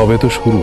সবে তো শুরু।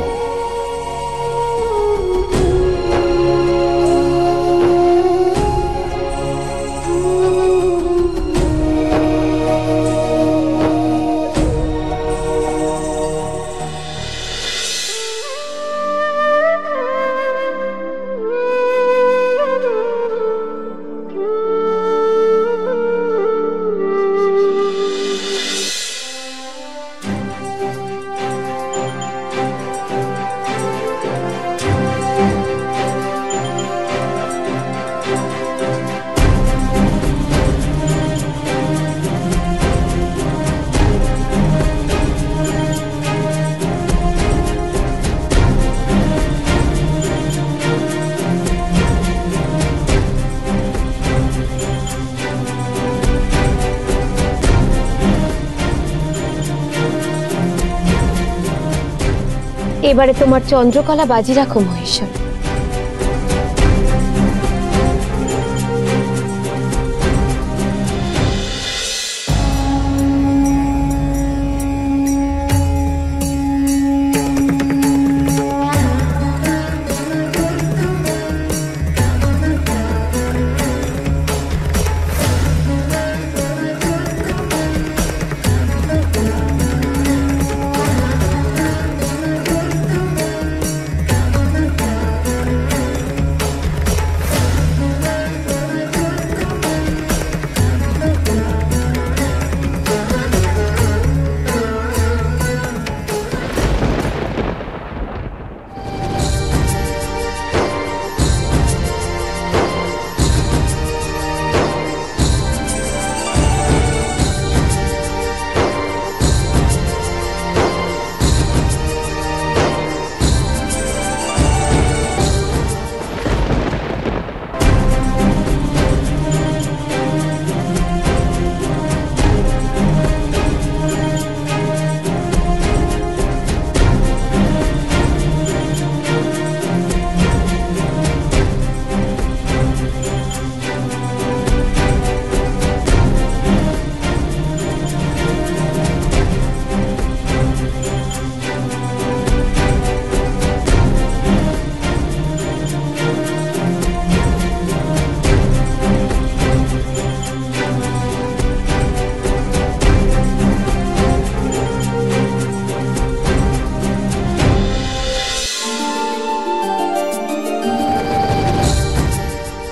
এবারে তোমার চন্দ্রকলা বাজি রাখো মহেশ্বর।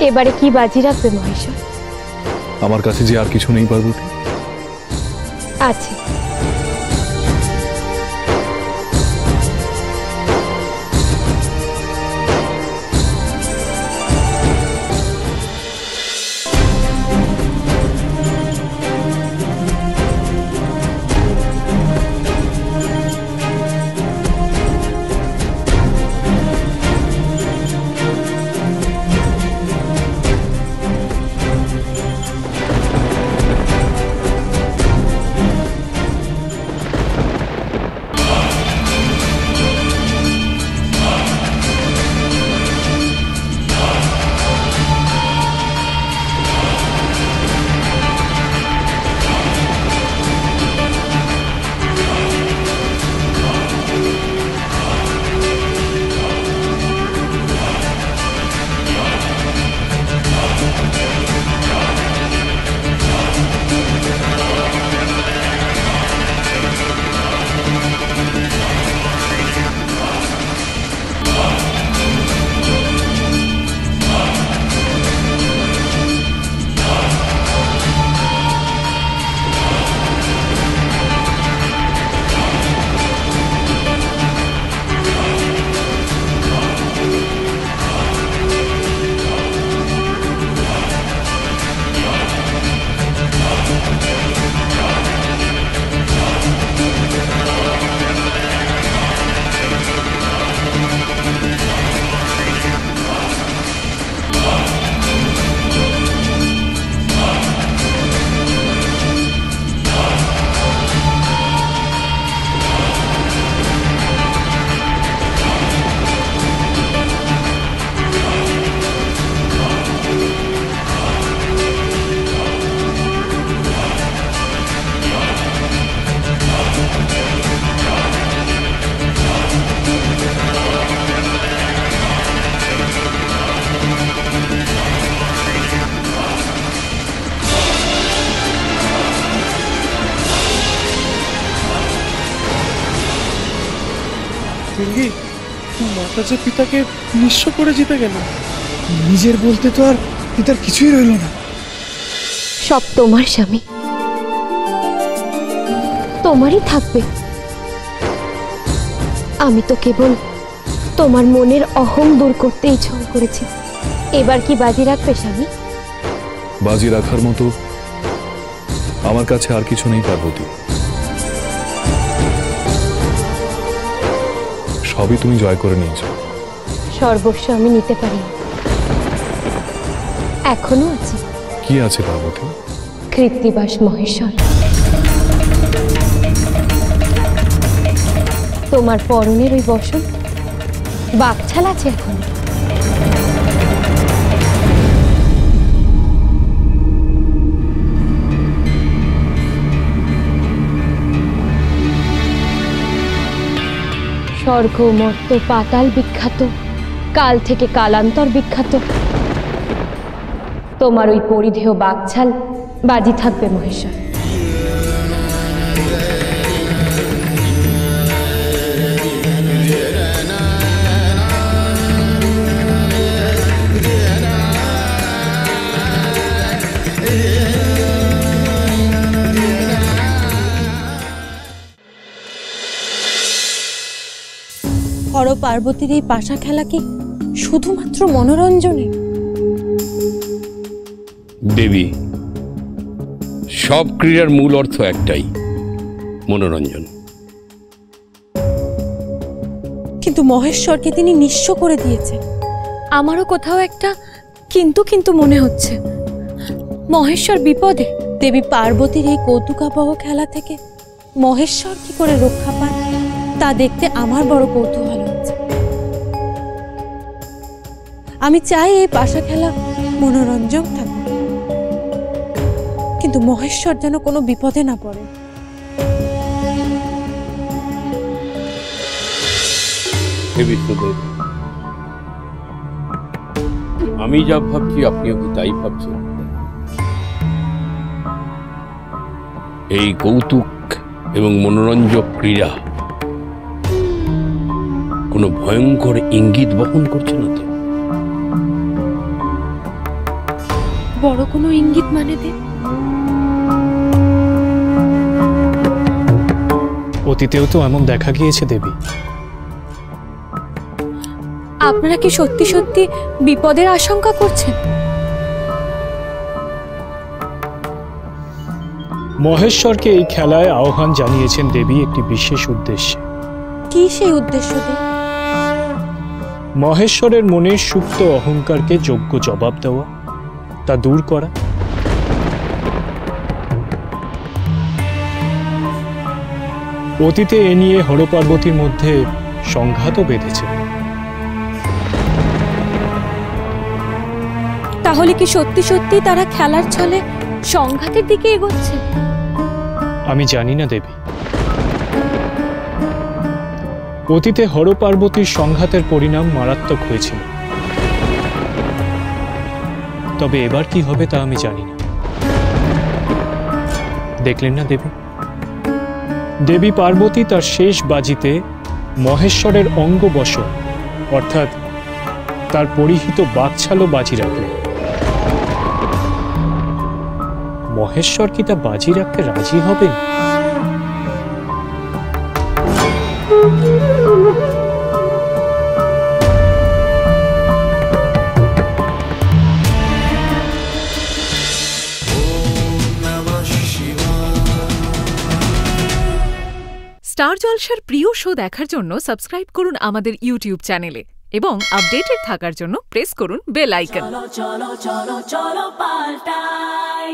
এবারে কি বাজি রাখবে মহেশ্বর? আমার কাছে যে আর কিছু নেই পার্বতী। আছে। মাতা যে পিতাকে নিঃস্ব করে জিতে গেল। নিজের বলতে তো আর পিতার কিছুই রইল না। সব তোমার স্বামী, তোমারই থাকবে। আমি তো কেবল তোমার মনের অহং দূর করতেই ঝড় করেছি। এবার কি বাজি রাখবে স্বামী? বাজি রাখার মতো আমার কাছে আর কিছু নেই পার্বতী। সবই তুমি জয় করে নিয়েছো। সর্বস্ব আমি নিতে পারি, এখনো আছে। কি আছে পার্বতী? কৃত্তিবাস মহেশ্বর। তোমার পরনের ওই বসন বাকছাল আছে এখন। স্বর্গ মর্ত পাতাল বিখ্যাত, কাল থেকে কালান্তর বিখ্যাত। তোমার ওই পরিধেয় বাকছাল বাজি থাকবে মহেশ্বর। হর পার্বতীর এই পাশা খেলা কি শুধুমাত্র মনোরঞ্জনে? দেবী, সব ক্রীড়ার মূল অর্থ একটাই, মনোরঞ্জন। কিন্তু মহেশ্বরকে তিনি নিঃস্ব করে দিয়েছেন। আমারও কোথাও একটা কিন্তু কিন্তু মনে হচ্ছে মহেশ্বর বিপদে। দেবী পার্বতীর এই কৌতুকাবহ খেলা থেকে মহেশ্বর কি করে রক্ষা পান তা দেখতে আমার বড় কৌতূহল হচ্ছে। আমি চাই এই পাশা খেলা মনোরঞ্জন থাকুক, কিন্তু মহেশ্বর যেন কোনো বিপদে না পড়ে। আমি যা ভাবছি আপনিও কি তাই ভাবছেন? এই কৌতুক এবং মনোরঞ্জক ক্রীড়া কোনো ভয়ঙ্কর ইঙ্গিত বহন করছে না তো? বড় কোনো ইঙ্গিত মানে দে? অতীতেও তো এমন দেখা গিয়েছে দেবী। আপনারা কি সত্যি সত্যি বিপদের আশঙ্কা করছেন? মহেশ্বরকে এই খেলায় আহ্বান জানিয়েছেন দেবী একটি বিশেষ উদ্দেশ্যে। কি সেই উদ্দেশ্য? মহেশ্বরের মনের সুপ্ত অহংকারকে যোগ্য জবাব দেওয়া, তা দূর করা। অতীতে এ নিয়ে হর পার্বতীর মধ্যে সংঘাতও বেঁধেছে। তাহলে কি সত্যি সত্যি তারা খেলার ছলে সংঘাতের দিকে এগোচ্ছে? আমি জানি না দেবী। অতীতে হর পার্বতীর সংঘাতের পরিণাম মারাত্মক হয়েছিল, তবে এবার কি হবে তা আমি জানি না। দেখলেন না দেবী, দেবী পার্বতী তার শেষ বাজিতে মহেশ্বরের অঙ্গবশ অর্থাৎ তার পরিহিত বাকছালও বাজি রাখলেন। মহেশ্বর কি তা বাজি রাখতে রাজি হবেন? স্টার জলসার প্রিয় শো দেখার জন্য সাবস্ক্রাইব করুন আমাদের ইউটিউব চ্যানেলে এবং আপডেটেড থাকার জন্য প্রেস করুন বেল আইকন। চলো চলো চলো চলো পাল্টাই।